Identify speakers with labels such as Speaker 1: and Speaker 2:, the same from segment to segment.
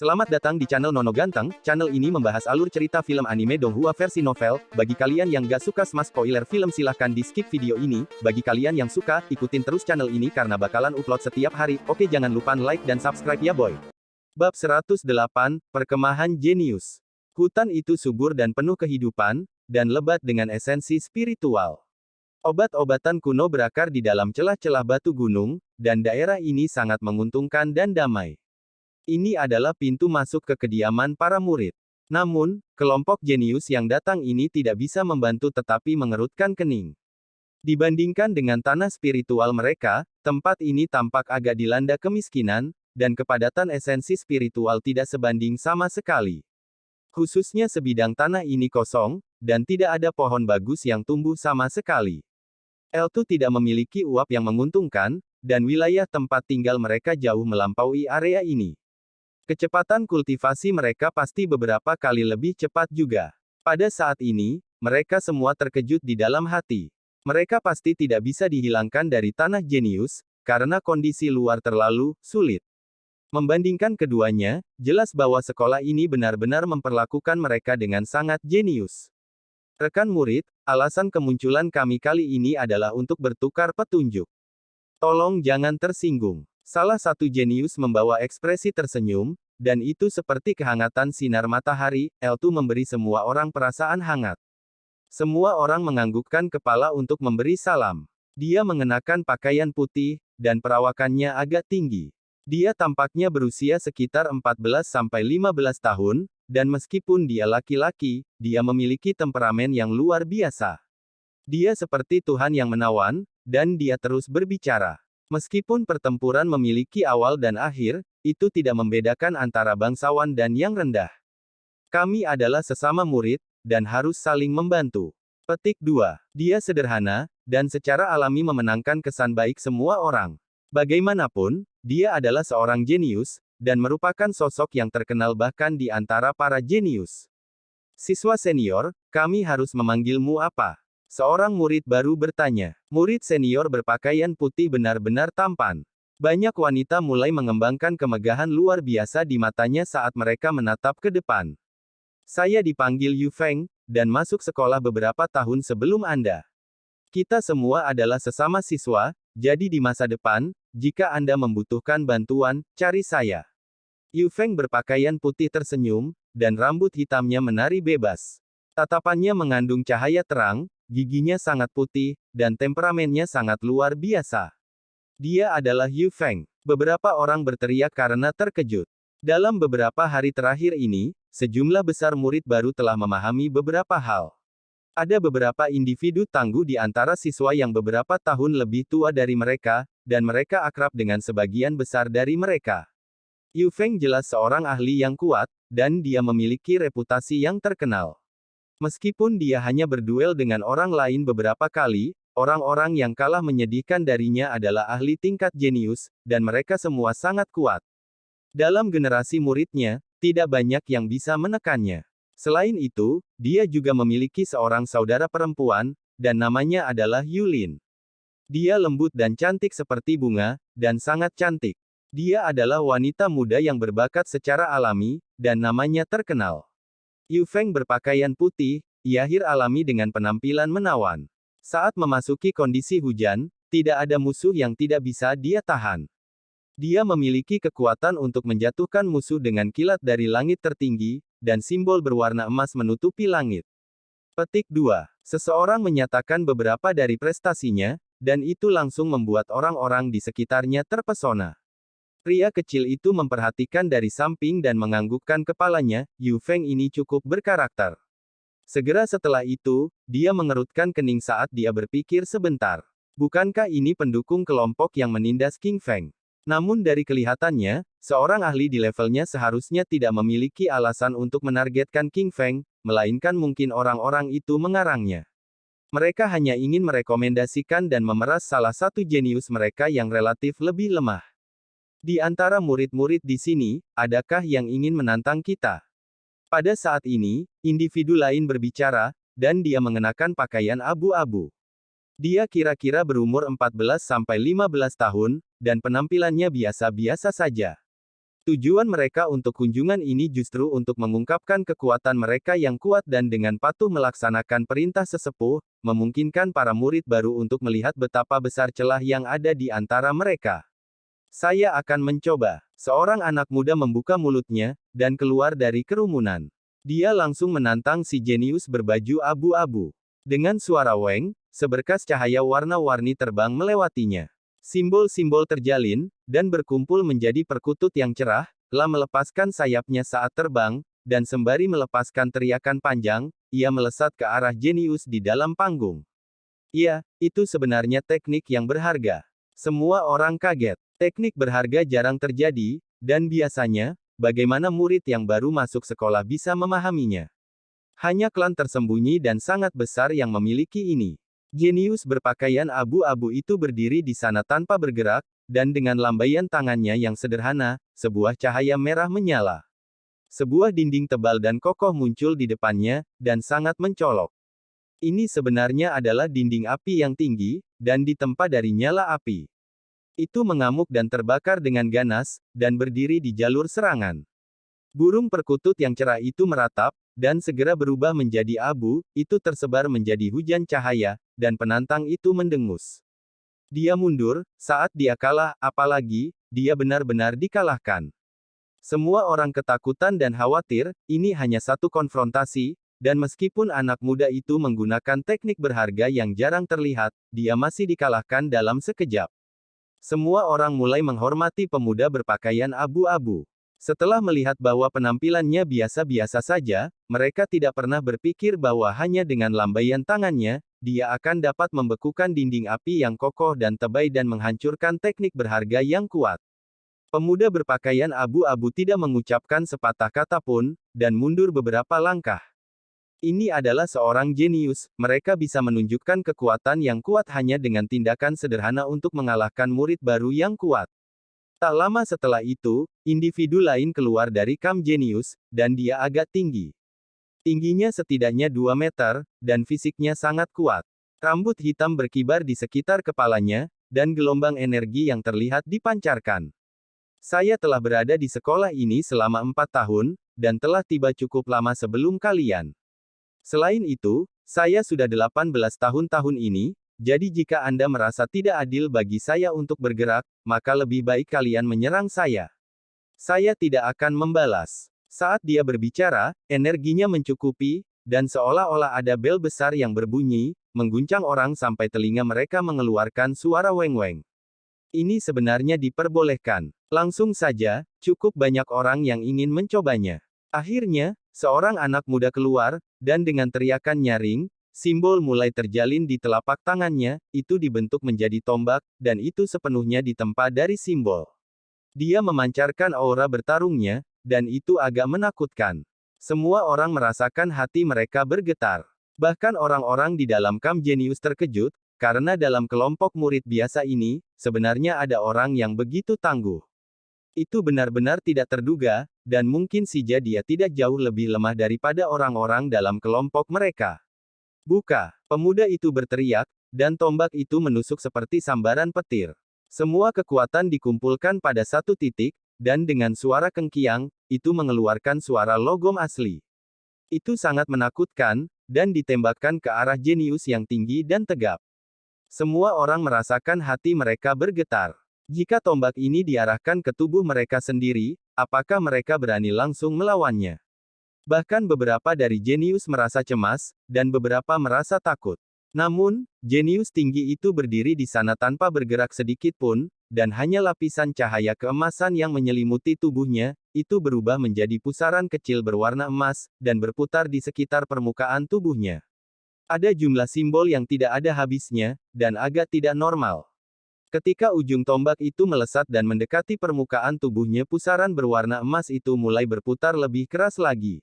Speaker 1: Selamat datang di channel Nono Ganteng. Channel ini membahas alur cerita film anime Donghua versi novel. Bagi kalian yang gak suka sama spoiler film silahkan di skip video ini. Bagi kalian yang suka, ikutin terus channel ini karena bakalan upload setiap hari. Oke, jangan lupa like dan subscribe ya boy. Bab 108, Perkemahan Jenius. Hutan itu subur dan penuh kehidupan, dan lebat dengan esensi spiritual. Obat-obatan kuno berakar di dalam celah-celah batu gunung, dan daerah ini sangat menguntungkan dan damai. Ini adalah pintu masuk ke kediaman para murid. Namun, kelompok jenius yang datang ini tidak bisa membantu tetapi mengerutkan kening. Dibandingkan dengan tanah spiritual mereka, tempat ini tampak agak dilanda kemiskinan, dan kepadatan esensi spiritual tidak sebanding sama sekali. Khususnya sebidang tanah ini kosong, dan tidak ada pohon bagus yang tumbuh sama sekali. L2 tidak memiliki uap yang menguntungkan, dan wilayah tempat tinggal mereka jauh melampaui area ini. Kecepatan kultivasi mereka pasti beberapa kali lebih cepat juga. Pada saat ini, mereka semua terkejut di dalam hati. Mereka pasti tidak bisa dihilangkan dari tanah jenius, karena kondisi luar terlalu sulit. Membandingkan keduanya, jelas bahwa sekolah ini benar-benar memperlakukan mereka dengan sangat jenius. Rekan murid, alasan kemunculan kami kali ini adalah untuk bertukar petunjuk. Tolong jangan tersinggung. Salah satu jenius membawa ekspresi tersenyum, dan itu seperti kehangatan sinar matahari. L2 memberi semua orang perasaan hangat. Semua orang menganggukkan kepala untuk memberi salam. Dia mengenakan pakaian putih, dan perawakannya agak tinggi. Dia tampaknya berusia sekitar 14-15 tahun, dan meskipun dia laki-laki, dia memiliki temperamen yang luar biasa. Dia seperti Tuhan yang menawan, dan dia terus berbicara. Meskipun pertempuran memiliki awal dan akhir, itu tidak membedakan antara bangsawan dan yang rendah. Kami adalah sesama murid, dan harus saling membantu. Petik 2. Dia sederhana, dan secara alami memenangkan kesan baik semua orang. Bagaimanapun, dia adalah seorang jenius, dan merupakan sosok yang terkenal bahkan di antara para jenius. Siswa senior, kami harus memanggilmu apa? Seorang murid baru bertanya. Murid senior berpakaian putih benar-benar tampan. Banyak wanita mulai mengembangkan kemegahan luar biasa di matanya saat mereka menatap ke depan. Saya dipanggil Yu Feng, dan masuk sekolah beberapa tahun sebelum Anda. Kita semua adalah sesama siswa, jadi di masa depan, jika Anda membutuhkan bantuan, cari saya. Yu Feng berpakaian putih tersenyum, dan rambut hitamnya menari bebas. Tatapannya mengandung cahaya terang, giginya sangat putih, dan temperamennya sangat luar biasa. Dia adalah Yu Feng. Beberapa orang berteriak karena terkejut. Dalam beberapa hari terakhir ini, sejumlah besar murid baru telah memahami beberapa hal. Ada beberapa individu tangguh di antara siswa yang beberapa tahun lebih tua dari mereka, dan mereka akrab dengan sebagian besar dari mereka. Yu Feng jelas seorang ahli yang kuat, dan dia memiliki reputasi yang terkenal. Meskipun dia hanya berduel dengan orang lain beberapa kali, orang-orang yang kalah menyedihkan darinya adalah ahli tingkat jenius, dan mereka semua sangat kuat. Dalam generasi muridnya, tidak banyak yang bisa menekannya. Selain itu, dia juga memiliki seorang saudara perempuan, dan namanya adalah Yulin. Dia lembut dan cantik seperti bunga, dan sangat cantik. Dia adalah wanita muda yang berbakat secara alami, dan namanya terkenal. Yu Feng berpakaian putih, Yahir alami dengan penampilan menawan. Saat memasuki kondisi hujan, tidak ada musuh yang tidak bisa dia tahan. Dia memiliki kekuatan untuk menjatuhkan musuh dengan kilat dari langit tertinggi, dan simbol berwarna emas menutupi langit. Petik 2. Seseorang menyatakan beberapa dari prestasinya, dan itu langsung membuat orang-orang di sekitarnya terpesona. Pria kecil itu memperhatikan dari samping dan menganggukkan kepalanya. Yu Feng ini cukup berkarakter. Segera setelah itu, dia mengerutkan kening saat dia berpikir sebentar. Bukankah ini pendukung kelompok yang menindas King Feng? Namun dari kelihatannya, seorang ahli di levelnya seharusnya tidak memiliki alasan untuk menargetkan King Feng, melainkan mungkin orang-orang itu mengarangnya. Mereka hanya ingin merekomendasikan dan memeras salah satu jenius mereka yang relatif lebih lemah. Di antara murid-murid di sini, adakah yang ingin menantang kita? Pada saat ini, individu lain berbicara, dan dia mengenakan pakaian abu-abu. Dia kira-kira berumur 14-15 tahun, dan penampilannya biasa-biasa saja. Tujuan mereka untuk kunjungan ini justru untuk mengungkapkan kekuatan mereka yang kuat dan dengan patuh melaksanakan perintah sesepuh, memungkinkan para murid baru untuk melihat betapa besar celah yang ada di antara mereka. Saya akan mencoba. Seorang anak muda membuka mulutnya, dan keluar dari kerumunan. Dia langsung menantang si jenius berbaju abu-abu. Dengan suara weng, seberkas cahaya warna-warni terbang melewatinya. Simbol-simbol terjalin, dan berkumpul menjadi perkutut yang cerah, telah melepaskan sayapnya saat terbang, dan sembari melepaskan teriakan panjang, ia melesat ke arah jenius di dalam panggung. Iya, itu sebenarnya teknik yang berharga. Semua orang kaget. Teknik berharga jarang terjadi, dan biasanya, bagaimana murid yang baru masuk sekolah bisa memahaminya. Hanya klan tersembunyi dan sangat besar yang memiliki ini. Jenius berpakaian abu-abu itu berdiri di sana tanpa bergerak, dan dengan lambaian tangannya yang sederhana, sebuah cahaya merah menyala. Sebuah dinding tebal dan kokoh muncul di depannya, dan sangat mencolok. Ini sebenarnya adalah dinding api yang tinggi, dan ditempa dari nyala api. Itu mengamuk dan terbakar dengan ganas, dan berdiri di jalur serangan. Burung perkutut yang cerah itu meratap, dan segera berubah menjadi abu, itu tersebar menjadi hujan cahaya, dan penantang itu mendengus. Dia mundur, saat dia kalah, apalagi, dia benar-benar dikalahkan. Semua orang ketakutan dan khawatir, ini hanya satu konfrontasi, dan meskipun anak muda itu menggunakan teknik berharga yang jarang terlihat, dia masih dikalahkan dalam sekejap. Semua orang mulai menghormati pemuda berpakaian abu-abu. Setelah melihat bahwa penampilannya biasa-biasa saja, mereka tidak pernah berpikir bahwa hanya dengan lambaian tangannya, dia akan dapat membekukan dinding api yang kokoh dan tebal dan menghancurkan teknik berharga yang kuat. Pemuda berpakaian abu-abu tidak mengucapkan sepatah kata pun, dan mundur beberapa langkah. Ini adalah seorang jenius, mereka bisa menunjukkan kekuatan yang kuat hanya dengan tindakan sederhana untuk mengalahkan murid baru yang kuat. Tak lama setelah itu, individu lain keluar dari kamp jenius, dan dia agak tinggi. Tingginya setidaknya 2 meter, dan fisiknya sangat kuat. Rambut hitam berkibar di sekitar kepalanya, dan gelombang energi yang terlihat dipancarkan. Saya telah berada di sekolah ini selama 4 tahun, dan telah tiba cukup lama sebelum kalian. Selain itu, saya sudah 18 tahun ini, jadi jika Anda merasa tidak adil bagi saya untuk bergerak, maka lebih baik kalian menyerang saya. Saya tidak akan membalas. Saat dia berbicara, energinya mencukupi, dan seolah-olah ada bel besar yang berbunyi, mengguncang orang sampai telinga mereka mengeluarkan suara weng-weng. Ini sebenarnya diperbolehkan. Langsung saja, cukup banyak orang yang ingin mencobanya. Akhirnya, seorang anak muda keluar, dan dengan teriakan nyaring, simbol mulai terjalin di telapak tangannya, itu dibentuk menjadi tombak, dan itu sepenuhnya ditempa dari simbol. Dia memancarkan aura bertarungnya, dan itu agak menakutkan. Semua orang merasakan hati mereka bergetar. Bahkan orang-orang di dalam kamp jenius terkejut, karena dalam kelompok murid biasa ini, sebenarnya ada orang yang begitu tangguh. Itu benar-benar tidak terduga, dan mungkin saja dia tidak jauh lebih lemah daripada orang-orang dalam kelompok mereka. Buka! Pemuda itu berteriak, dan tombak itu menusuk seperti sambaran petir. Semua kekuatan dikumpulkan pada satu titik, dan dengan suara kengkiang, itu mengeluarkan suara logam asli. Itu sangat menakutkan, dan ditembakkan ke arah jenius yang tinggi dan tegap. Semua orang merasakan hati mereka bergetar. Jika tombak ini diarahkan ke tubuh mereka sendiri, apakah mereka berani langsung melawannya? Bahkan beberapa dari jenius merasa cemas, dan beberapa merasa takut. Namun, jenius tinggi itu berdiri di sana tanpa bergerak sedikit pun, dan hanya lapisan cahaya keemasan yang menyelimuti tubuhnya, itu berubah menjadi pusaran kecil berwarna emas, dan berputar di sekitar permukaan tubuhnya. Ada jumlah simbol yang tidak ada habisnya, dan agak tidak normal. Ketika ujung tombak itu melesat dan mendekati permukaan tubuhnya, pusaran berwarna emas itu mulai berputar lebih keras lagi.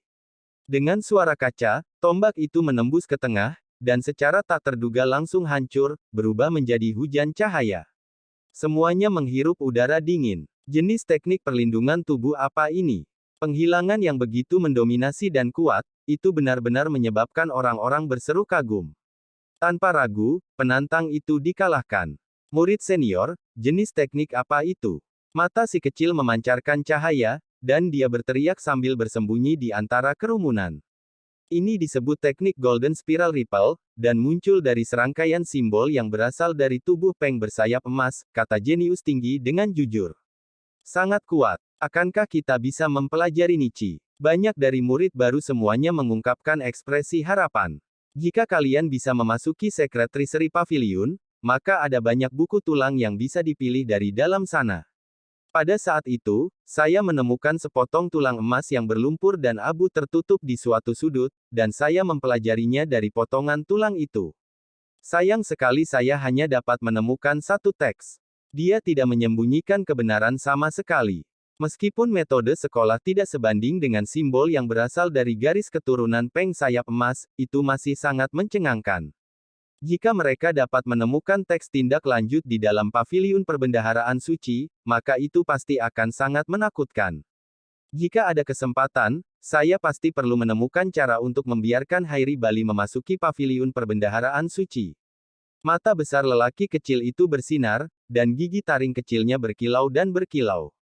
Speaker 1: Dengan suara kaca, tombak itu menembus ke tengah, dan secara tak terduga langsung hancur, berubah menjadi hujan cahaya. Semuanya menghirup udara dingin. Jenis teknik perlindungan tubuh apa ini? Penghilangan yang begitu mendominasi dan kuat, itu benar-benar menyebabkan orang-orang berseru kagum. Tanpa ragu, penantang itu dikalahkan. Murid senior, jenis teknik apa itu? Mata si kecil memancarkan cahaya, dan dia berteriak sambil bersembunyi di antara kerumunan. Ini disebut teknik Golden Spiral Ripple, dan muncul dari serangkaian simbol yang berasal dari tubuh Peng bersayap emas, kata jenius tinggi dengan jujur. Sangat kuat. Akankah kita bisa mempelajari Nichi? Banyak dari murid baru semuanya mengungkapkan ekspresi harapan. Jika kalian bisa memasuki Secret Treasury Pavilion, maka ada banyak buku tulang yang bisa dipilih dari dalam sana. Pada saat itu, saya menemukan sepotong tulang emas yang berlumpur dan abu tertutup di suatu sudut, dan saya mempelajarinya dari potongan tulang itu. Sayang sekali saya hanya dapat menemukan satu teks. Dia tidak menyembunyikan kebenaran sama sekali. Meskipun metode sekolah tidak sebanding dengan simbol yang berasal dari garis keturunan Peng sayap emas, itu masih sangat mencengangkan. Jika mereka dapat menemukan teks tindak lanjut di dalam paviliun perbendaharaan suci, maka itu pasti akan sangat menakutkan. Jika ada kesempatan, saya pasti perlu menemukan cara untuk membiarkan Hairi Bali memasuki paviliun perbendaharaan suci. Mata besar lelaki kecil itu bersinar, dan gigi taring kecilnya berkilau dan berkilau.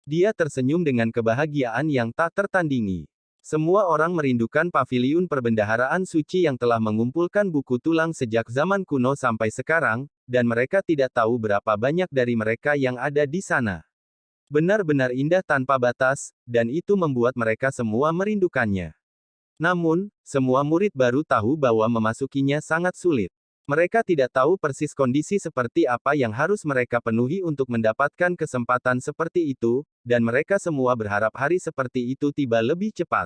Speaker 1: Dia tersenyum dengan kebahagiaan yang tak tertandingi. Semua orang merindukan paviliun perbendaharaan suci yang telah mengumpulkan buku tulang sejak zaman kuno sampai sekarang, dan mereka tidak tahu berapa banyak dari mereka yang ada di sana. Benar-benar indah tanpa batas, dan itu membuat mereka semua merindukannya. Namun, semua murid baru tahu bahwa memasukinya sangat sulit. Mereka tidak tahu persis kondisi seperti apa yang harus mereka penuhi untuk mendapatkan kesempatan seperti itu, dan mereka semua berharap hari seperti itu tiba lebih cepat.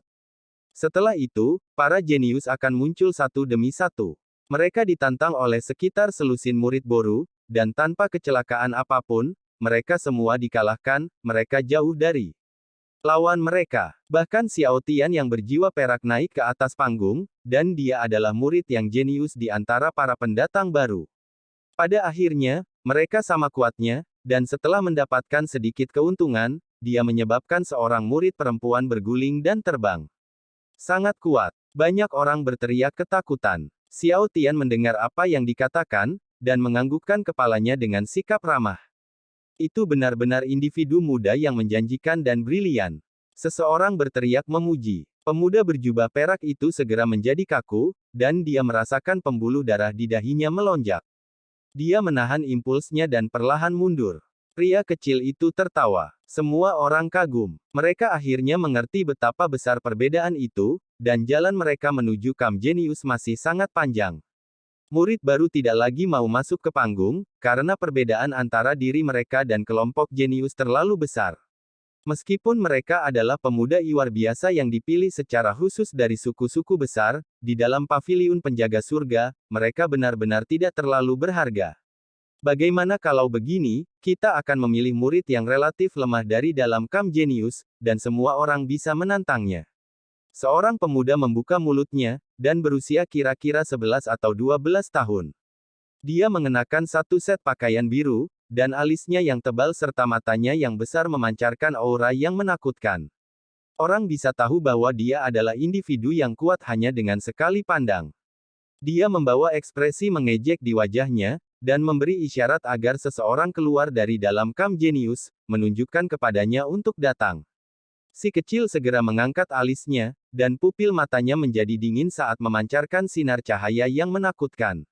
Speaker 1: Setelah itu, para jenius akan muncul satu demi satu. Mereka ditantang oleh sekitar selusin murid Boru, dan tanpa kecelakaan apapun, mereka semua dikalahkan, mereka jauh dari lawan mereka. Bahkan Xiao Tian yang berjiwa perak naik ke atas panggung, dan dia adalah murid yang jenius di antara para pendatang baru. Pada akhirnya, mereka sama kuatnya, dan setelah mendapatkan sedikit keuntungan, dia menyebabkan seorang murid perempuan berguling dan terbang. Sangat kuat. Banyak orang berteriak ketakutan. Xiao Tian mendengar apa yang dikatakan, dan menganggukkan kepalanya dengan sikap ramah. Itu benar-benar individu muda yang menjanjikan dan brilian. Seseorang berteriak memuji. Pemuda berjubah perak itu segera menjadi kaku, dan dia merasakan pembuluh darah di dahinya melonjak. Dia menahan impulsnya dan perlahan mundur. Pria kecil itu tertawa. Semua orang kagum. Mereka akhirnya mengerti betapa besar perbedaan itu, dan jalan mereka menuju Camp Genius masih sangat panjang. Murid baru tidak lagi mau masuk ke panggung, karena perbedaan antara diri mereka dan kelompok jenius terlalu besar. Meskipun mereka adalah pemuda luar biasa yang dipilih secara khusus dari suku-suku besar, di dalam paviliun penjaga surga, mereka benar-benar tidak terlalu berharga. Bagaimana kalau begini, kita akan memilih murid yang relatif lemah dari dalam Camp Genius, dan semua orang bisa menantangnya. Seorang pemuda membuka mulutnya, dan berusia kira-kira 11 atau 12 tahun. Dia mengenakan satu set pakaian biru, dan alisnya yang tebal serta matanya yang besar memancarkan aura yang menakutkan. Orang bisa tahu bahwa dia adalah individu yang kuat hanya dengan sekali pandang. Dia membawa ekspresi mengejek di wajahnya, dan memberi isyarat agar seseorang keluar dari dalam Camp Genius, menunjukkan kepadanya untuk datang. Si kecil segera mengangkat alisnya, dan pupil matanya menjadi dingin saat memancarkan sinar cahaya yang menakutkan.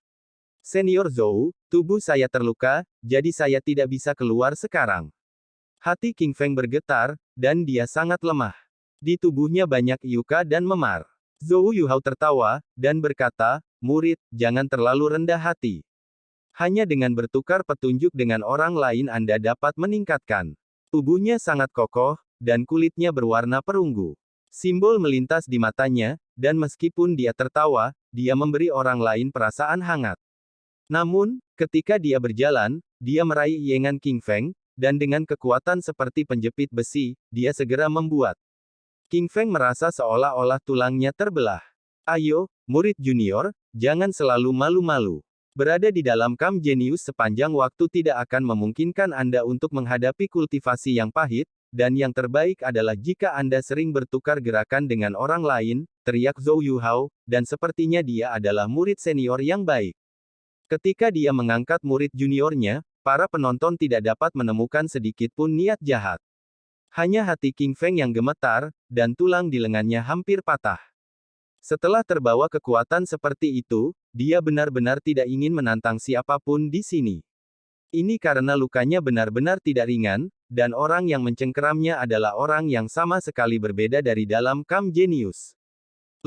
Speaker 1: Senior Zhou, tubuh saya terluka, jadi saya tidak bisa keluar sekarang. Hati King Feng bergetar, dan dia sangat lemah. Di tubuhnya banyak iuka dan memar. Zhou Yuhao tertawa, dan berkata, murid, jangan terlalu rendah hati. Hanya dengan bertukar petunjuk dengan orang lain Anda dapat meningkatkan. Tubuhnya sangat kokoh, dan kulitnya berwarna perunggu. Simbol melintas di matanya, dan meskipun dia tertawa, dia memberi orang lain perasaan hangat. Namun, ketika dia berjalan, dia meraih yengan King Feng, dan dengan kekuatan seperti penjepit besi, dia segera membuat King Feng merasa seolah-olah tulangnya terbelah. Ayo, murid junior, jangan selalu malu-malu. Berada di dalam Camp Genius sepanjang waktu tidak akan memungkinkan Anda untuk menghadapi kultivasi yang pahit, dan yang terbaik adalah jika Anda sering bertukar gerakan dengan orang lain, teriak Zhou Yuhao, dan sepertinya dia adalah murid senior yang baik. Ketika dia mengangkat murid juniornya, para penonton tidak dapat menemukan sedikit pun niat jahat. Hanya hati King Feng yang gemetar, dan tulang di lengannya hampir patah. Setelah terbawa kekuatan seperti itu, dia benar-benar tidak ingin menantang siapapun di sini. Ini karena lukanya benar-benar tidak ringan, dan orang yang mencengkeramnya adalah orang yang sama sekali berbeda dari dalam Camp Genius.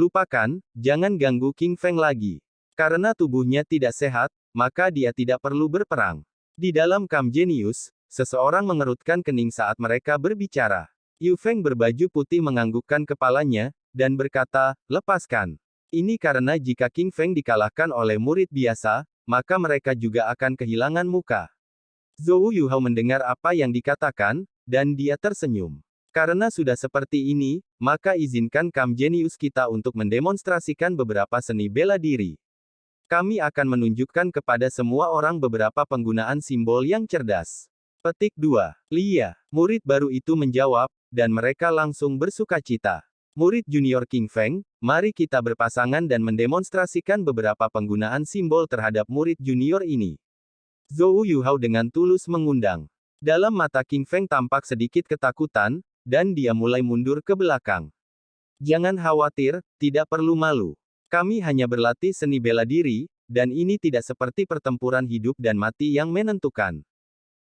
Speaker 1: Lupakan, jangan ganggu King Feng lagi. Karena tubuhnya tidak sehat, maka dia tidak perlu berperang. Di dalam Camp Genius, seseorang mengerutkan kening saat mereka berbicara. Yu Feng berbaju putih menganggukkan kepalanya, dan berkata, lepaskan. Ini karena jika King Feng dikalahkan oleh murid biasa, maka mereka juga akan kehilangan muka. Zhou Yuhao mendengar apa yang dikatakan, dan dia tersenyum. Karena sudah seperti ini, maka izinkan Camp Genius kita untuk mendemonstrasikan beberapa seni bela diri. Kami akan menunjukkan kepada semua orang beberapa penggunaan simbol yang cerdas. Petik 2. Lia, murid baru itu menjawab, dan mereka langsung bersukacita. Murid junior King Feng, mari kita berpasangan dan mendemonstrasikan beberapa penggunaan simbol terhadap murid junior ini. Zhou Yuhao dengan tulus mengundang. Dalam mata King Feng tampak sedikit ketakutan, dan dia mulai mundur ke belakang. Jangan khawatir, tidak perlu malu. Kami hanya berlatih seni bela diri, dan ini tidak seperti pertempuran hidup dan mati yang menentukan.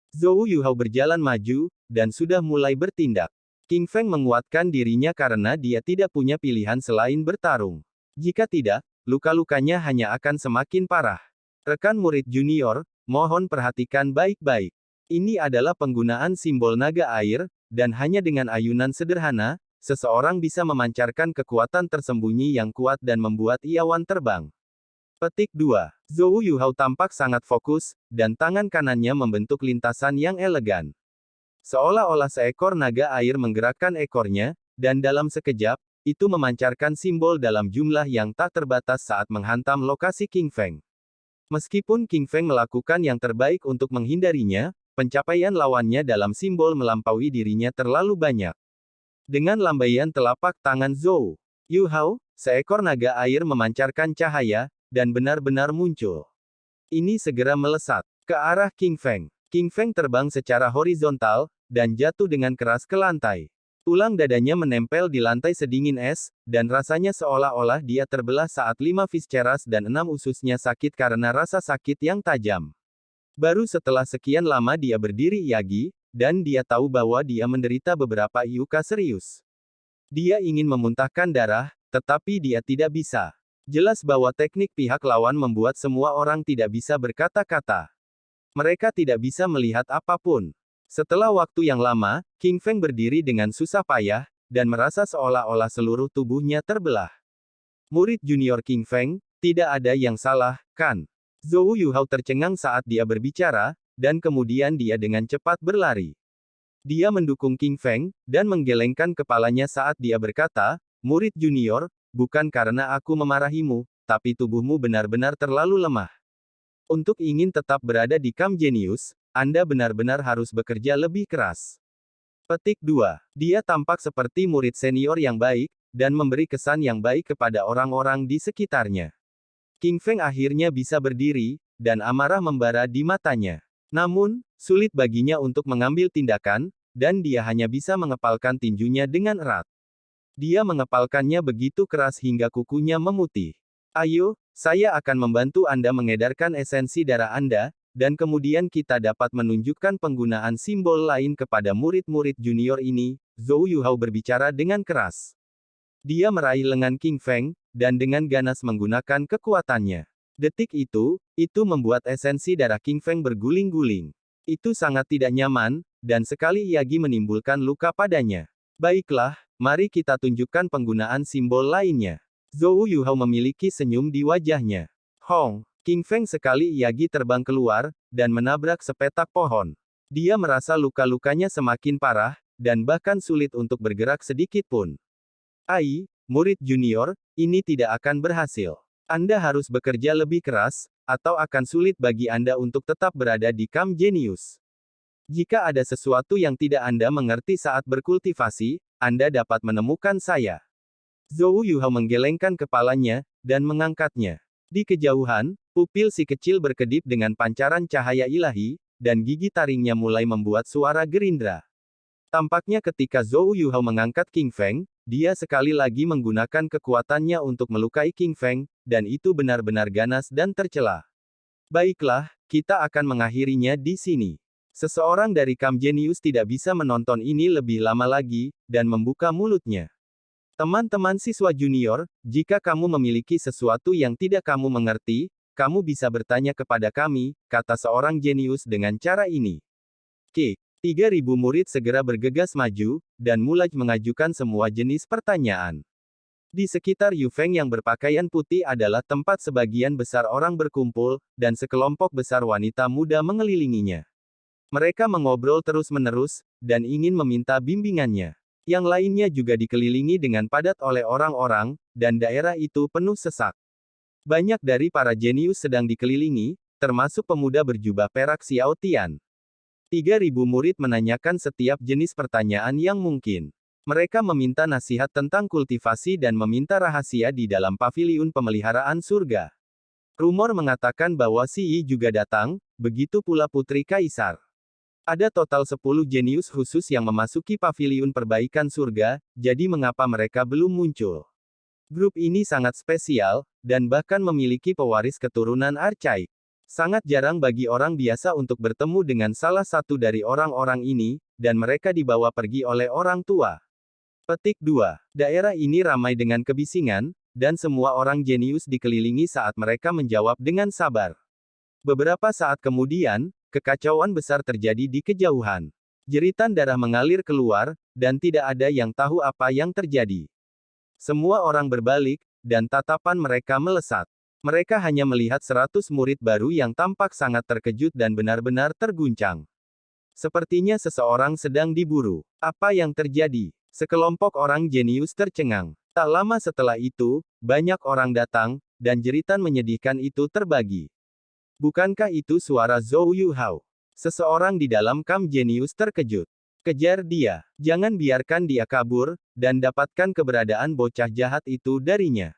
Speaker 1: Zhou Yuhao berjalan maju, dan sudah mulai bertindak. King Feng menguatkan dirinya karena dia tidak punya pilihan selain bertarung. Jika tidak, luka-lukanya hanya akan semakin parah. Rekan murid junior, mohon perhatikan baik-baik. Ini adalah penggunaan simbol naga air, dan hanya dengan ayunan sederhana, seseorang bisa memancarkan kekuatan tersembunyi yang kuat dan membuat iawan terbang. Petik 2. Zhou Yuhao tampak sangat fokus, dan tangan kanannya membentuk lintasan yang elegan. Seolah-olah seekor naga air menggerakkan ekornya, dan dalam sekejap, itu memancarkan simbol dalam jumlah yang tak terbatas saat menghantam lokasi King Feng. Meskipun King Feng melakukan yang terbaik untuk menghindarinya, pencapaian lawannya dalam simbol melampaui dirinya terlalu banyak. Dengan lambaian telapak tangan Zhou Yuhao, seekor naga air memancarkan cahaya, dan benar-benar muncul. Ini segera melesat ke arah King Feng. King Feng terbang secara horizontal, dan jatuh dengan keras ke lantai. Tulang dadanya menempel di lantai sedingin es, dan rasanya seolah-olah dia terbelah saat 5 visceras dan 6 ususnya sakit karena rasa sakit yang tajam. Baru setelah sekian lama dia berdiri yagi, dan dia tahu bahwa dia menderita beberapa luka serius. Dia ingin memuntahkan darah, tetapi dia tidak bisa. Jelas bahwa teknik pihak lawan membuat semua orang tidak bisa berkata-kata. Mereka tidak bisa melihat apapun. Setelah waktu yang lama, King Feng berdiri dengan susah payah, dan merasa seolah-olah seluruh tubuhnya terbelah. Murid junior King Feng, tidak ada yang salah, kan? Zhou Yuhao tercengang saat dia berbicara, dan kemudian dia dengan cepat berlari. Dia mendukung King Feng, dan menggelengkan kepalanya saat dia berkata, murid junior, bukan karena aku memarahimu, tapi tubuhmu benar-benar terlalu lemah. Untuk ingin tetap berada di Camp Genius, Anda benar-benar harus bekerja lebih keras. Petik 2. Dia tampak seperti murid senior yang baik, dan memberi kesan yang baik kepada orang-orang di sekitarnya. King Feng akhirnya bisa berdiri, dan amarah membara di matanya. Namun, sulit baginya untuk mengambil tindakan, dan dia hanya bisa mengepalkan tinjunya dengan erat. Dia mengepalkannya begitu keras hingga kukunya memutih. Ayo, saya akan membantu Anda mengedarkan esensi darah Anda, dan kemudian kita dapat menunjukkan penggunaan simbol lain kepada murid-murid junior ini, Zhou Yuhao berbicara dengan keras. Dia meraih lengan King Feng, dan dengan ganas menggunakan kekuatannya. Detik itu membuat esensi darah King Feng berguling-guling. Itu sangat tidak nyaman, dan sekali yagi menimbulkan luka padanya. Baiklah, mari kita tunjukkan penggunaan simbol lainnya. Zhou Yuhao memiliki senyum di wajahnya. Hong, King Feng sekali yagi terbang keluar, dan menabrak sepetak pohon. Dia merasa luka-lukanya semakin parah, dan bahkan sulit untuk bergerak sedikit pun. Ai, murid junior, ini tidak akan berhasil. Anda harus bekerja lebih keras, atau akan sulit bagi Anda untuk tetap berada di Camp Genius. Jika ada sesuatu yang tidak Anda mengerti saat berkultivasi, Anda dapat menemukan saya. Zhou Yuhao menggelengkan kepalanya, dan mengangkatnya. Di kejauhan, pupil si kecil berkedip dengan pancaran cahaya ilahi, dan gigi taringnya mulai membuat suara gerindra. Tampaknya ketika Zhou Yuhao mengangkat King Feng, dia sekali lagi menggunakan kekuatannya untuk melukai King Feng, dan itu benar-benar ganas dan tercela. Baiklah, kita akan mengakhirinya di sini. Seseorang dari Camp Genius tidak bisa menonton ini lebih lama lagi, dan membuka mulutnya. Teman-teman siswa junior, jika kamu memiliki sesuatu yang tidak kamu mengerti, kamu bisa bertanya kepada kami, kata seorang jenius dengan cara ini. 3.000 murid segera bergegas maju, dan mulai mengajukan semua jenis pertanyaan. Di sekitar Yu Feng yang berpakaian putih adalah tempat sebagian besar orang berkumpul, dan sekelompok besar wanita muda mengelilinginya. Mereka mengobrol terus-menerus, dan ingin meminta bimbingannya. Yang lainnya juga dikelilingi dengan padat oleh orang-orang, dan daerah itu penuh sesak. Banyak dari para jenius sedang dikelilingi, termasuk pemuda berjubah perak Xiao Tian. 3.000 murid menanyakan setiap jenis pertanyaan yang mungkin. Mereka meminta nasihat tentang kultivasi dan meminta rahasia di dalam paviliun pemeliharaan surga. Rumor mengatakan bahwa Si Yi juga datang, begitu pula Putri Kaisar. Ada total 10 jenius khusus yang memasuki paviliun perbaikan surga, jadi mengapa mereka belum muncul? Grup ini sangat spesial, dan bahkan memiliki pewaris keturunan archaik. Sangat jarang bagi orang biasa untuk bertemu dengan salah satu dari orang-orang ini, dan mereka dibawa pergi oleh orang tua. Petik 2. Daerah ini ramai dengan kebisingan, dan semua orang jenius dikelilingi saat mereka menjawab dengan sabar. Beberapa saat kemudian, kekacauan besar terjadi di kejauhan. Jeritan darah mengalir keluar, dan tidak ada yang tahu apa yang terjadi. Semua orang berbalik, dan tatapan mereka melesat. Mereka hanya melihat 100 murid baru yang tampak sangat terkejut dan benar-benar terguncang. Sepertinya seseorang sedang diburu. Apa yang terjadi? Sekelompok orang jenius tercengang. Tak lama setelah itu, banyak orang datang, dan jeritan menyedihkan itu terbagi. Bukankah itu suara Zhou Yuhao? Seseorang di dalam Camp Genius terkejut. Kejar dia. Jangan biarkan dia kabur, dan dapatkan keberadaan bocah jahat itu darinya.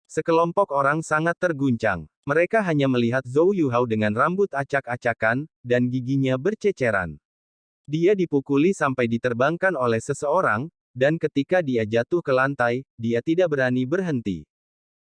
Speaker 1: Sekelompok orang sangat terguncang. Mereka hanya melihat Zhou Yuhao dengan rambut acak-acakan, dan giginya berceceran. Dia dipukuli sampai diterbangkan oleh seseorang, dan ketika dia jatuh ke lantai, dia tidak berani berhenti.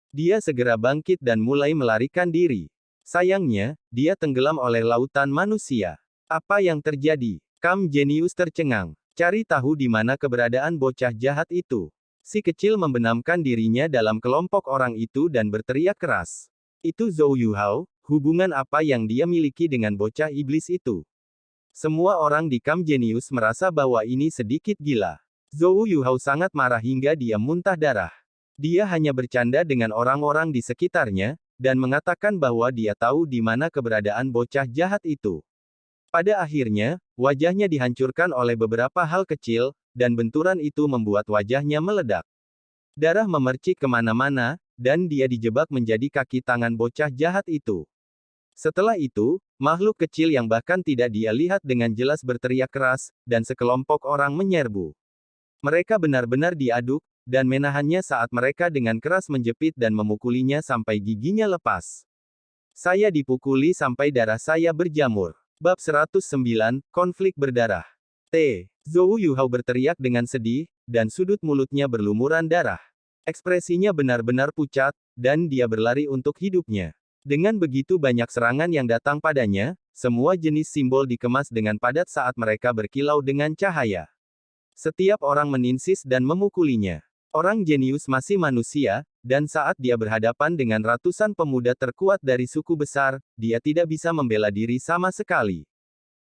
Speaker 1: Dia segera bangkit dan mulai melarikan diri. Sayangnya, dia tenggelam oleh lautan manusia. Apa yang terjadi? Camp Genius tercengang. Cari tahu di mana keberadaan bocah jahat itu. Si kecil membenamkan dirinya dalam kelompok orang itu dan berteriak keras. Itu Zhou Yuhao, hubungan apa yang dia miliki dengan bocah iblis itu? Semua orang di Camp Genius merasa bahwa ini sedikit gila. Zhou Yuhao sangat marah hingga dia muntah darah. Dia hanya bercanda dengan orang-orang di sekitarnya, dan mengatakan bahwa dia tahu di mana keberadaan bocah jahat itu. Pada akhirnya, wajahnya dihancurkan oleh beberapa hal kecil, dan benturan itu membuat wajahnya meledak. Darah memercik kemana-mana, dan dia dijebak menjadi kaki tangan bocah jahat itu. Setelah itu, makhluk kecil yang bahkan tidak dia lihat dengan jelas berteriak keras, dan sekelompok orang menyerbu. Mereka benar-benar diaduk, dan menahannya saat mereka dengan keras menjepit dan memukulinya sampai giginya lepas. Saya dipukuli sampai darah saya berjamur. Bab 109, Konflik Berdarah. Zhou Yuhao berteriak dengan sedih, dan sudut mulutnya berlumuran darah. Ekspresinya benar-benar pucat, dan dia berlari untuk hidupnya. Dengan begitu banyak serangan yang datang padanya, semua jenis simbol dikemas dengan padat saat mereka berkilau dengan cahaya. Setiap orang meninsis dan memukulinya. Orang jenius masih manusia, dan saat dia berhadapan dengan ratusan pemuda terkuat dari suku besar, dia tidak bisa membela diri sama sekali.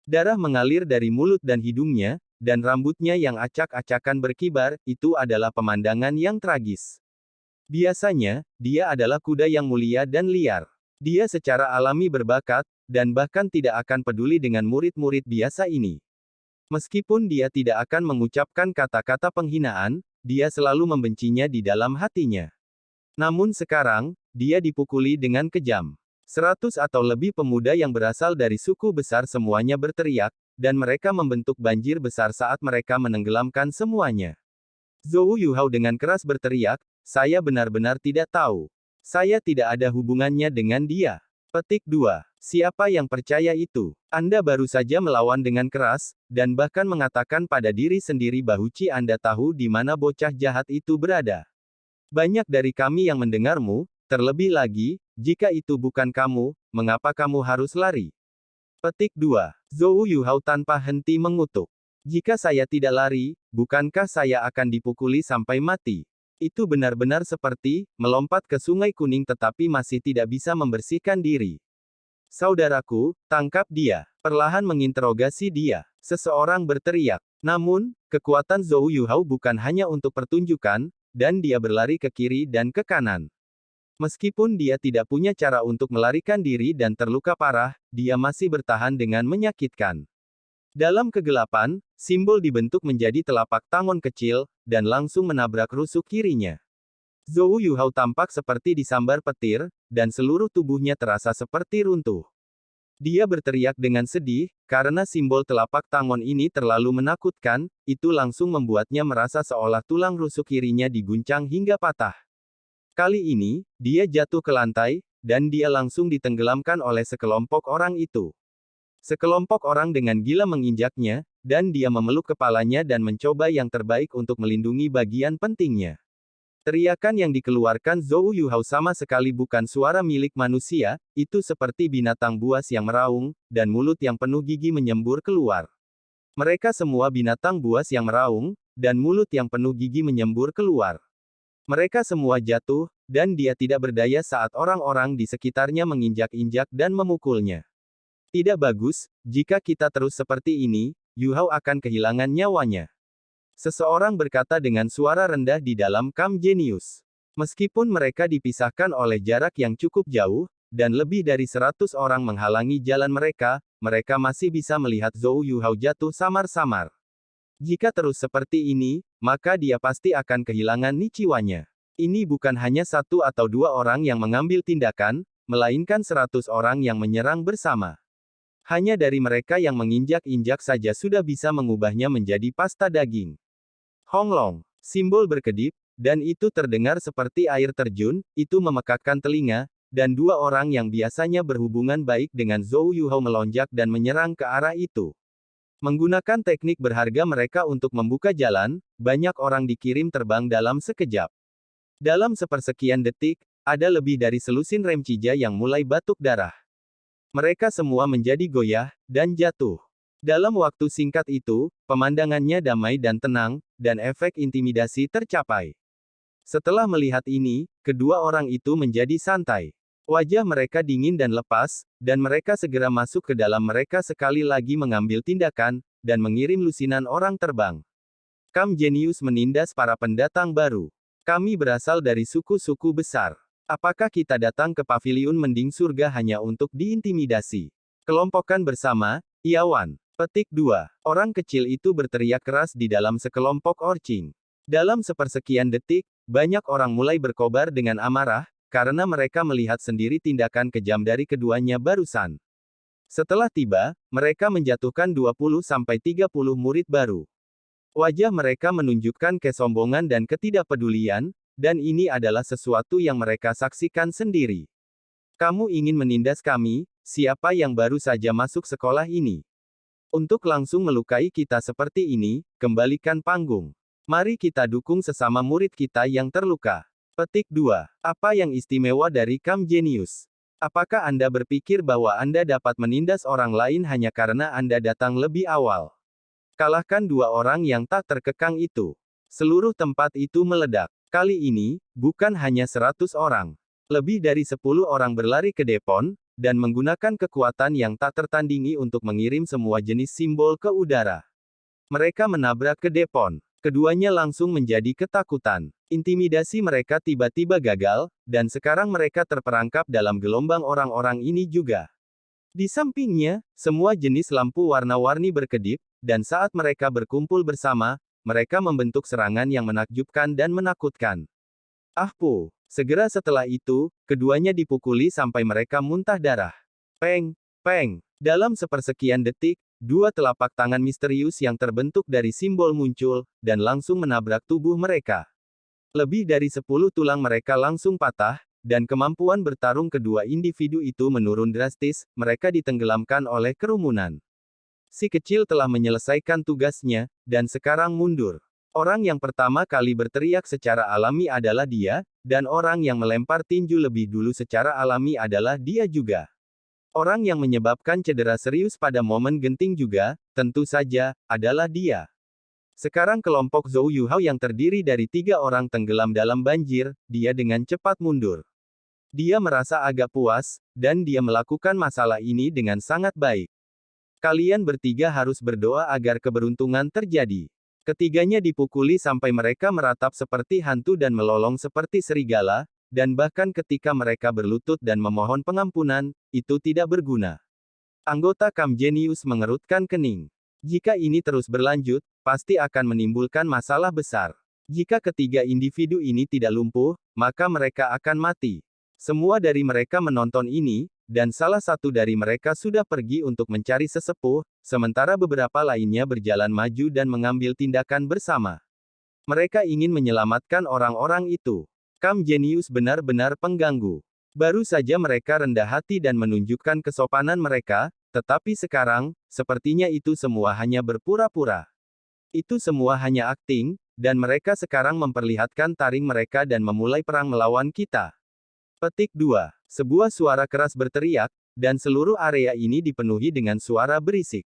Speaker 1: Darah mengalir dari mulut dan hidungnya, dan rambutnya yang acak-acakan berkibar, itu adalah pemandangan yang tragis. Biasanya, dia adalah kuda yang mulia dan liar. Dia secara alami berbakat, dan bahkan tidak akan peduli dengan murid-murid biasa ini. Meskipun dia tidak akan mengucapkan kata-kata penghinaan, dia selalu membencinya di dalam hatinya. Namun sekarang, dia dipukuli dengan kejam. 100 atau lebih pemuda yang berasal dari suku besar semuanya berteriak, dan mereka membentuk banjir besar saat mereka menenggelamkan semuanya. Zhou Yuhao dengan keras berteriak, saya benar-benar tidak tahu. Saya tidak ada hubungannya dengan dia. Petik 2. Siapa yang percaya itu? Anda baru saja melawan dengan keras, dan bahkan mengatakan pada diri sendiri bahwa Anda tahu di mana bocah jahat itu berada. Banyak dari kami yang mendengarmu, terlebih lagi, jika itu bukan kamu, mengapa kamu harus lari? Petik 2. Zhou Yuhao tanpa henti mengutuk. Jika saya tidak lari, bukankah saya akan dipukuli sampai mati? Itu benar-benar seperti melompat ke sungai kuning tetapi masih tidak bisa membersihkan diri. Saudaraku, tangkap dia. Perlahan menginterogasi dia. Seseorang berteriak. Namun, kekuatan Zhou Yuhao bukan hanya untuk pertunjukan, dan dia berlari ke kiri dan ke kanan. Meskipun dia tidak punya cara untuk melarikan diri dan terluka parah, dia masih bertahan dengan menyakitkan. Dalam kegelapan, simbol dibentuk menjadi telapak tangan kecil, dan langsung menabrak rusuk kirinya. Zhou Yuhao tampak seperti disambar petir, dan seluruh tubuhnya terasa seperti runtuh. Dia berteriak dengan sedih, karena simbol telapak tangan ini terlalu menakutkan, itu langsung membuatnya merasa seolah tulang rusuk kirinya diguncang hingga patah. Kali ini, dia jatuh ke lantai, dan dia langsung ditenggelamkan oleh sekelompok orang itu. Sekelompok orang dengan gila menginjaknya, dan dia memeluk kepalanya dan mencoba yang terbaik untuk melindungi bagian pentingnya. Teriakan yang dikeluarkan Zhou Yuhao sama sekali bukan suara milik manusia, itu seperti binatang buas yang meraung, dan mulut yang penuh gigi menyembur keluar. Mereka semua binatang buas yang meraung, dan mulut yang penuh gigi menyembur keluar. Mereka semua jatuh, dan dia tidak berdaya saat orang-orang di sekitarnya menginjak-injak dan memukulnya. Tidak bagus, jika kita terus seperti ini, Yuhao akan kehilangan nyawanya. Seseorang berkata dengan suara rendah di dalam Camp Genius. Meskipun mereka dipisahkan oleh jarak yang cukup jauh, dan lebih dari 100 orang menghalangi jalan mereka masih bisa melihat Zhou Yuhao jatuh samar-samar. Jika terus seperti ini, maka dia pasti akan kehilangan niciwanya. Ini bukan hanya 1 atau 2 orang yang mengambil tindakan, melainkan 100 orang yang menyerang bersama. Hanya dari mereka yang menginjak-injak saja sudah bisa mengubahnya menjadi pasta daging. Honglong, simbol berkedip, dan itu terdengar seperti air terjun, itu memekakkan telinga, dan 2 orang yang biasanya berhubungan baik dengan Zhou Yuhao melonjak dan menyerang ke arah itu. Menggunakan teknik berharga mereka untuk membuka jalan, banyak orang dikirim terbang dalam sekejap. Dalam sepersekian detik, ada lebih dari selusin rem cija yang mulai batuk darah. Mereka semua menjadi goyah, dan jatuh. Dalam waktu singkat itu, pemandangannya damai dan tenang, dan efek intimidasi tercapai. Setelah melihat ini, kedua orang itu menjadi santai. Wajah mereka dingin dan lepas, dan mereka segera masuk ke dalam mereka sekali lagi mengambil tindakan, dan mengirim lusinan orang terbang. Camp Genius menindas para pendatang baru. Kami berasal dari suku-suku besar. Apakah kita datang ke paviliun mending surga hanya untuk diintimidasi? Kelompokkan bersama, Iawan. Petik 2. Orang kecil itu berteriak keras di dalam sekelompok orcing. Dalam sepersekian detik, banyak orang mulai berkobar dengan amarah, karena mereka melihat sendiri tindakan kejam dari keduanya barusan. Setelah tiba, mereka menjatuhkan 20-30 murid baru. Wajah mereka menunjukkan kesombongan dan ketidakpedulian, dan ini adalah sesuatu yang mereka saksikan sendiri. Kamu ingin menindas kami, siapa yang baru saja masuk sekolah ini? Untuk langsung melukai kita seperti ini, kembalikan panggung. Mari kita dukung sesama murid kita yang terluka. Petik 2. Apa yang istimewa dari Camp Genius? Apakah Anda berpikir bahwa Anda dapat menindas orang lain hanya karena Anda datang lebih awal? Kalahkan 2 orang yang tak terkekang itu. Seluruh tempat itu meledak. Kali ini, bukan hanya 100 orang. Lebih dari 10 orang berlari ke Depon, dan menggunakan kekuatan yang tak tertandingi untuk mengirim semua jenis simbol ke udara. Mereka menabrak ke Depon. Keduanya langsung menjadi ketakutan. Intimidasi mereka tiba-tiba gagal, dan sekarang mereka terperangkap dalam gelombang orang-orang ini juga. Di sampingnya, semua jenis lampu warna-warni berkedip, dan saat mereka berkumpul bersama, mereka membentuk serangan yang menakjubkan dan menakutkan. Ahpu! Segera setelah itu, keduanya dipukuli sampai mereka muntah darah. Peng! Peng! Dalam sepersekian detik, 2 telapak tangan misterius yang terbentuk dari simbol muncul, dan langsung menabrak tubuh mereka. Lebih dari 10 tulang mereka langsung patah, dan kemampuan bertarung kedua individu itu menurun drastis, mereka ditenggelamkan oleh kerumunan. Si kecil telah menyelesaikan tugasnya, dan sekarang mundur. Orang yang pertama kali berteriak secara alami adalah dia, dan orang yang melempar tinju lebih dulu secara alami adalah dia juga. Orang yang menyebabkan cedera serius pada momen genting juga, tentu saja, adalah dia. Sekarang kelompok Zhou Yuhao yang terdiri dari 3 orang tenggelam dalam banjir, dia dengan cepat mundur. Dia merasa agak puas, dan dia melakukan masalah ini dengan sangat baik. Kalian bertiga harus berdoa agar keberuntungan terjadi. Ketiganya dipukuli sampai mereka meratap seperti hantu dan melolong seperti serigala, dan bahkan ketika mereka berlutut dan memohon pengampunan, itu tidak berguna. Anggota Camp Genius mengerutkan kening. Jika ini terus berlanjut, pasti akan menimbulkan masalah besar. Jika ketiga individu ini tidak lumpuh, maka mereka akan mati. Semua dari mereka menonton ini, dan salah satu dari mereka sudah pergi untuk mencari sesepuh, sementara beberapa lainnya berjalan maju dan mengambil tindakan bersama. Mereka ingin menyelamatkan orang-orang itu. Camp Genius benar-benar pengganggu. Baru saja mereka rendah hati dan menunjukkan kesopanan mereka, tetapi sekarang, sepertinya itu semua hanya berpura-pura. Itu semua hanya akting, dan mereka sekarang memperlihatkan taring mereka dan memulai perang melawan kita. Petik 2. Sebuah suara keras berteriak, dan seluruh area ini dipenuhi dengan suara berisik.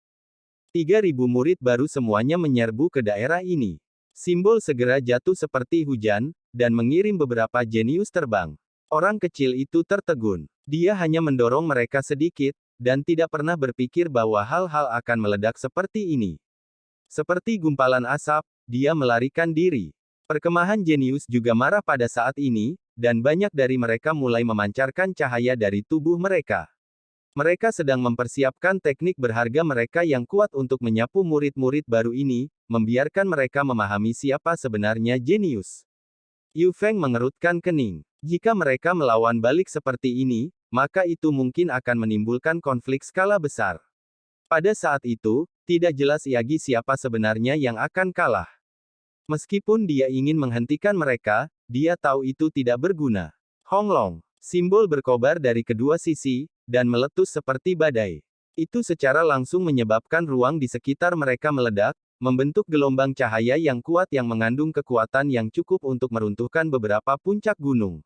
Speaker 1: 3.000 murid baru semuanya menyerbu ke daerah ini. Simbol segera jatuh seperti hujan, dan mengirim beberapa jenius terbang. Orang kecil itu tertegun. Dia hanya mendorong mereka sedikit, dan tidak pernah berpikir bahwa hal-hal akan meledak seperti ini. Seperti gumpalan asap, dia melarikan diri. Perkemahan jenius juga marah pada saat ini, dan banyak dari mereka mulai memancarkan cahaya dari tubuh mereka. Mereka sedang mempersiapkan teknik berharga mereka yang kuat untuk menyapu murid-murid baru ini, membiarkan mereka memahami siapa sebenarnya jenius. Yu Feng mengerutkan kening. Jika mereka melawan balik seperti ini, maka itu mungkin akan menimbulkan konflik skala besar. Pada saat itu, tidak jelas lagi siapa sebenarnya yang akan kalah. Meskipun dia ingin menghentikan mereka, dia tahu itu tidak berguna. Honglong. Simbol berkobar dari kedua sisi, dan meletus seperti badai. Itu secara langsung menyebabkan ruang di sekitar mereka meledak, membentuk gelombang cahaya yang kuat yang mengandung kekuatan yang cukup untuk meruntuhkan beberapa puncak gunung.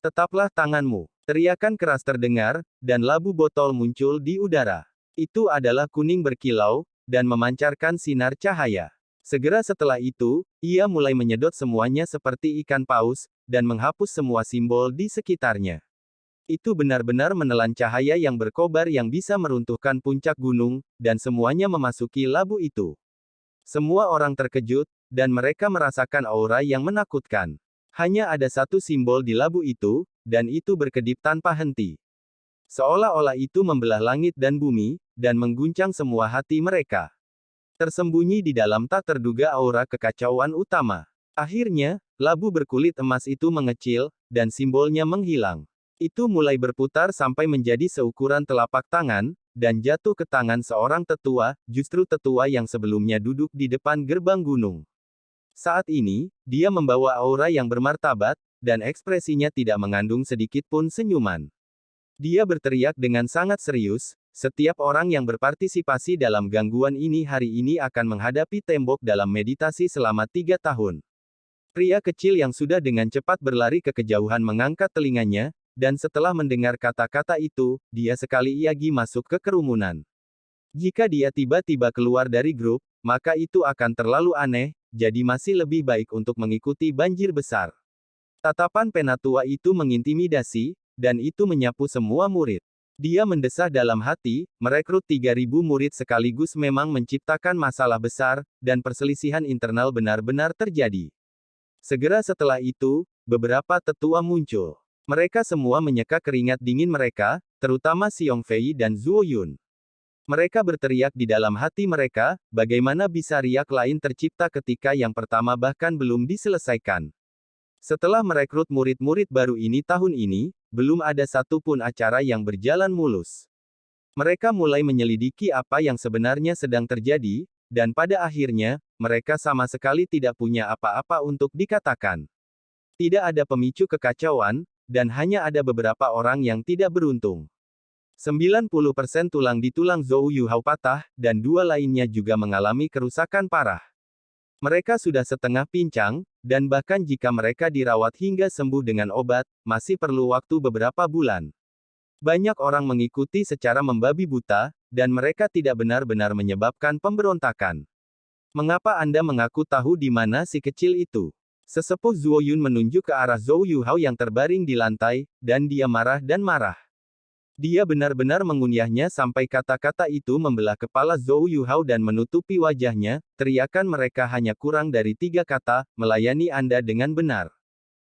Speaker 1: Tetaplah tanganmu. Teriakan keras terdengar, dan labu botol muncul di udara. Itu adalah kuning berkilau, dan memancarkan sinar cahaya. Segera setelah itu, ia mulai menyedot semuanya seperti ikan paus, dan menghapus semua simbol di sekitarnya. Itu benar-benar menelan cahaya yang berkobar yang bisa meruntuhkan puncak gunung, dan semuanya memasuki labu itu. Semua orang terkejut, dan mereka merasakan aura yang menakutkan. Hanya ada satu simbol di labu itu, dan itu berkedip tanpa henti. Seolah-olah itu membelah langit dan bumi, dan mengguncang semua hati mereka. Tersembunyi di dalam tak terduga aura kekacauan utama. Akhirnya, labu berkulit emas itu mengecil, dan simbolnya menghilang. Itu mulai berputar sampai menjadi seukuran telapak tangan, dan jatuh ke tangan seorang tetua, justru tetua yang sebelumnya duduk di depan gerbang gunung. Saat ini, dia membawa aura yang bermartabat, dan ekspresinya tidak mengandung sedikit pun senyuman. Dia berteriak dengan sangat serius, setiap orang yang berpartisipasi dalam gangguan ini hari ini akan menghadapi tembok dalam meditasi selama 3 tahun. Pria kecil yang sudah dengan cepat berlari ke kejauhan mengangkat telinganya, dan setelah mendengar kata-kata itu, dia sekali lagi masuk ke kerumunan. Jika dia tiba-tiba keluar dari grup, maka itu akan terlalu aneh, jadi masih lebih baik untuk mengikuti banjir besar. Tatapan penatua itu mengintimidasi, dan itu menyapu semua murid. Dia mendesah dalam hati, merekrut 3.000 murid sekaligus memang menciptakan masalah besar, dan perselisihan internal benar-benar terjadi. Segera setelah itu, beberapa tetua muncul. Mereka semua menyeka keringat dingin mereka, terutama Xiong Fei dan Zuo Yun. Mereka berteriak di dalam hati mereka, bagaimana bisa riak lain tercipta ketika yang pertama bahkan belum diselesaikan. Setelah merekrut murid-murid baru ini tahun ini, belum ada satu pun acara yang berjalan mulus. Mereka mulai menyelidiki apa yang sebenarnya sedang terjadi, dan pada akhirnya, mereka sama sekali tidak punya apa-apa untuk dikatakan. Tidak ada pemicu kekacauan, dan hanya ada beberapa orang yang tidak beruntung. 90% tulang di tulang Zhou Yuhao patah, dan dua lainnya juga mengalami kerusakan parah. Mereka sudah setengah pincang, dan bahkan jika mereka dirawat hingga sembuh dengan obat, masih perlu waktu beberapa bulan. Banyak orang mengikuti secara membabi buta, dan mereka tidak benar-benar menyebabkan pemberontakan. Mengapa Anda mengaku tahu di mana si kecil itu? Sesepuh Zuo Yun menunjuk ke arah Zhou Yuhao yang terbaring di lantai, dan dia marah dan marah. Dia benar-benar mengunyahnya sampai kata-kata itu membelah kepala Zhou Yuhao dan menutupi wajahnya. Teriakan mereka hanya kurang dari 3 kata, melayani Anda dengan benar.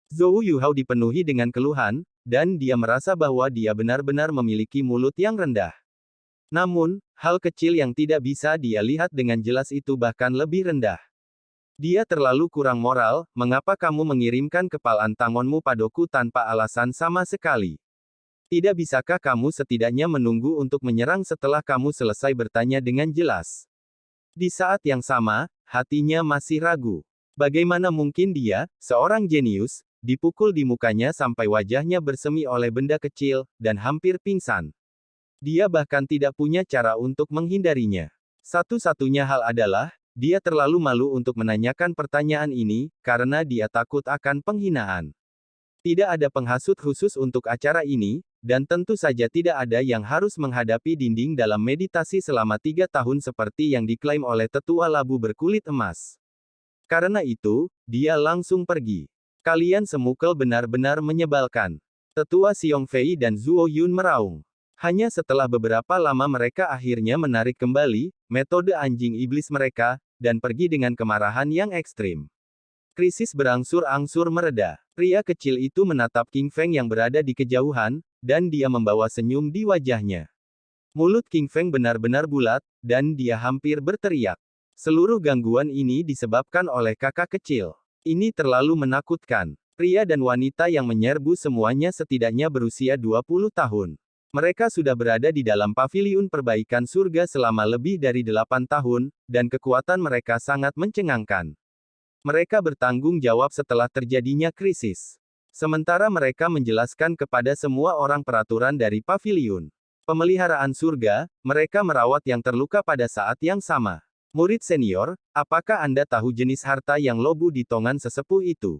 Speaker 1: Zhou Yuhao dipenuhi dengan keluhan, dan dia merasa bahwa dia benar-benar memiliki mulut yang rendah. Namun, hal kecil yang tidak bisa dia lihat dengan jelas itu bahkan lebih rendah. Dia terlalu kurang moral. Mengapa kamu mengirimkan kepalan tanganmu padaku tanpa alasan sama sekali? Tidak bisakah kamu setidaknya menunggu untuk menyerang setelah kamu selesai bertanya dengan jelas? Di saat yang sama, hatinya masih ragu. Bagaimana mungkin dia, seorang jenius, dipukul di mukanya sampai wajahnya bersemi oleh benda kecil, dan hampir pingsan. Dia bahkan tidak punya cara untuk menghindarinya. Satu-satunya hal adalah, dia terlalu malu untuk menanyakan pertanyaan ini, karena dia takut akan penghinaan. Tidak ada penghasut khusus untuk acara ini, dan tentu saja tidak ada yang harus menghadapi dinding dalam meditasi selama 3 tahun seperti yang diklaim oleh tetua labu berkulit emas. Karena itu, dia langsung pergi. Kalian semukel benar-benar menyebalkan. Tetua Xiong Fei dan Zuo Yun meraung. Hanya setelah beberapa lama mereka akhirnya menarik kembali metode anjing iblis mereka, dan pergi dengan kemarahan yang ekstrim. Krisis berangsur-angsur mereda. Pria kecil itu menatap King Feng yang berada di kejauhan, dan dia membawa senyum di wajahnya. Mulut King Feng benar-benar bulat, dan dia hampir berteriak. Seluruh gangguan ini disebabkan oleh kakak kecil. Ini terlalu menakutkan. Pria dan wanita yang menyerbu semuanya setidaknya berusia 20 tahun. Mereka sudah berada di dalam paviliun perbaikan surga selama lebih dari 8 tahun, dan kekuatan mereka sangat mencengangkan. Mereka bertanggung jawab setelah terjadinya krisis. Sementara mereka menjelaskan kepada semua orang peraturan dari paviliun pemeliharaan surga, mereka merawat yang terluka pada saat yang sama. Murid senior, apakah Anda tahu jenis harta yang lobu di tongan sesepuh itu?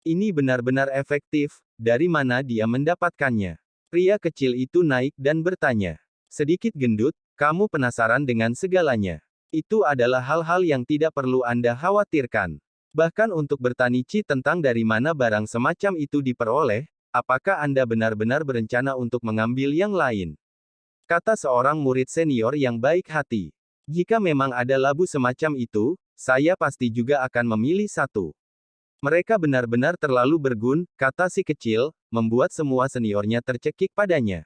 Speaker 1: Ini benar-benar efektif, dari mana dia mendapatkannya? Pria kecil itu naik dan bertanya. Sedikit gendut, kamu penasaran dengan segalanya. Itu adalah hal-hal yang tidak perlu Anda khawatirkan. Bahkan untuk bertanici tentang dari mana barang semacam itu diperoleh, apakah Anda benar-benar berencana untuk mengambil yang lain? Kata seorang murid senior yang baik hati. Jika memang ada labu semacam itu, saya pasti juga akan memilih satu. Mereka benar-benar terlalu bergun, kata si kecil, membuat semua seniornya tercekik padanya.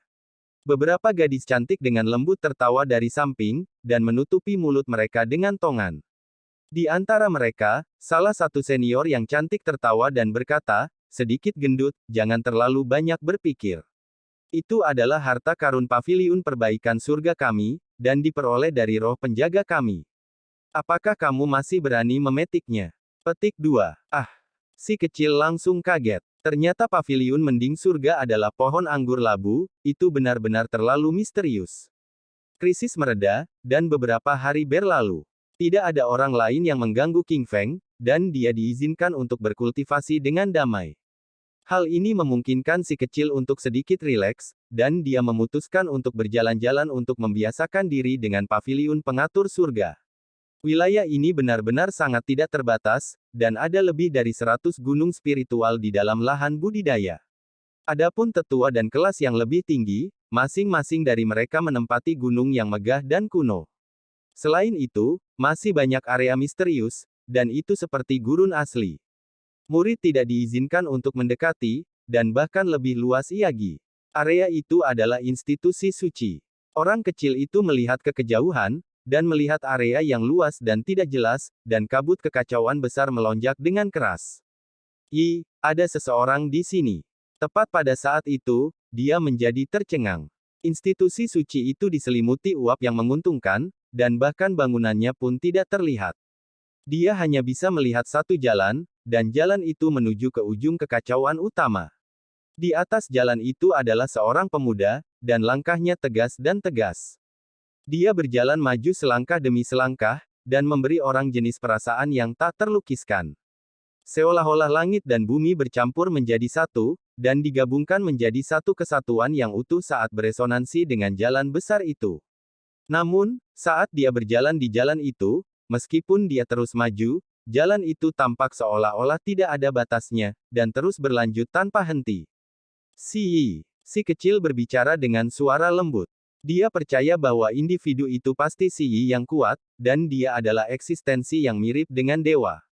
Speaker 1: Beberapa gadis cantik dengan lembut tertawa dari samping, dan menutupi mulut mereka dengan tongan. Di antara mereka, salah satu senior yang cantik tertawa dan berkata, sedikit gendut, jangan terlalu banyak berpikir. Itu adalah harta karun paviliun perbaikan surga kami, dan diperoleh dari roh penjaga kami. Apakah kamu masih berani memetiknya? Petik 2. Ah! Si kecil langsung kaget. Ternyata paviliun mending surga adalah pohon anggur labu, itu benar-benar terlalu misterius. Krisis mereda, dan beberapa hari berlalu. Tidak ada orang lain yang mengganggu King Feng, dan dia diizinkan untuk berkultivasi dengan damai. Hal ini memungkinkan si kecil untuk sedikit rileks, dan dia memutuskan untuk berjalan-jalan untuk membiasakan diri dengan paviliun pengatur surga. Wilayah ini benar-benar sangat tidak terbatas, dan ada lebih dari 100 gunung spiritual di dalam lahan budidaya. Adapun tetua dan kelas yang lebih tinggi, masing-masing dari mereka menempati gunung yang megah dan kuno. Selain itu, masih banyak area misterius, dan itu seperti gurun asli. Murid tidak diizinkan untuk mendekati, dan bahkan lebih luas Iyagi. Area itu adalah institusi suci. Orang kecil itu melihat ke kejauhan, dan melihat area yang luas dan tidak jelas, dan kabut kekacauan besar melonjak dengan keras. Ada seseorang di sini. Tepat pada saat itu, dia menjadi tercengang. Institusi suci itu diselimuti uap yang menguntungkan, dan bahkan bangunannya pun tidak terlihat. Dia hanya bisa melihat satu jalan, dan jalan itu menuju ke ujung kekacauan utama. Di atas jalan itu adalah seorang pemuda, dan langkahnya tegas dan tegas. Dia berjalan maju selangkah demi selangkah, dan memberi orang jenis perasaan yang tak terlukiskan. Seolah-olah langit dan bumi bercampur menjadi satu, dan digabungkan menjadi satu kesatuan yang utuh saat beresonansi dengan jalan besar itu. Namun, saat dia berjalan di jalan itu, meskipun dia terus maju, jalan itu tampak seolah-olah tidak ada batasnya, dan terus berlanjut tanpa henti. Si kecil berbicara dengan suara lembut. Dia percaya bahwa individu itu pasti Si yang kuat, dan dia adalah eksistensi yang mirip dengan dewa.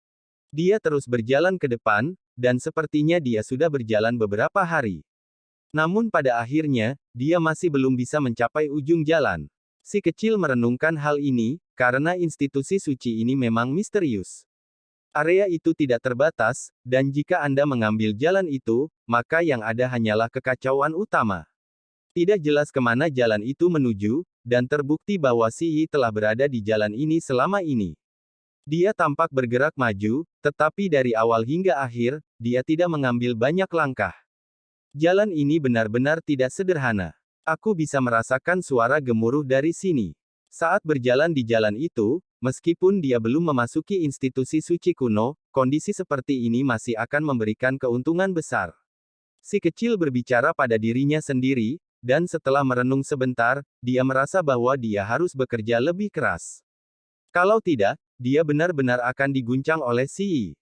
Speaker 1: Dia terus berjalan ke depan, dan sepertinya dia sudah berjalan beberapa hari. Namun pada akhirnya, dia masih belum bisa mencapai ujung jalan. Si kecil merenungkan hal ini, karena institusi suci ini memang misterius. Area itu tidak terbatas, dan jika Anda mengambil jalan itu, maka yang ada hanyalah kekacauan utama. Tidak jelas kemana jalan itu menuju, dan terbukti bahwa Si telah berada di jalan ini selama ini. Dia tampak bergerak maju, tetapi dari awal hingga akhir, dia tidak mengambil banyak langkah. Jalan ini benar-benar tidak sederhana. Aku bisa merasakan suara gemuruh dari sini. Saat berjalan di jalan itu, meskipun dia belum memasuki institusi suci kuno, kondisi seperti ini masih akan memberikan keuntungan besar. Si kecil berbicara pada dirinya sendiri, dan setelah merenung sebentar, dia merasa bahwa dia harus bekerja lebih keras. Kalau tidak, dia benar-benar akan diguncang oleh Si.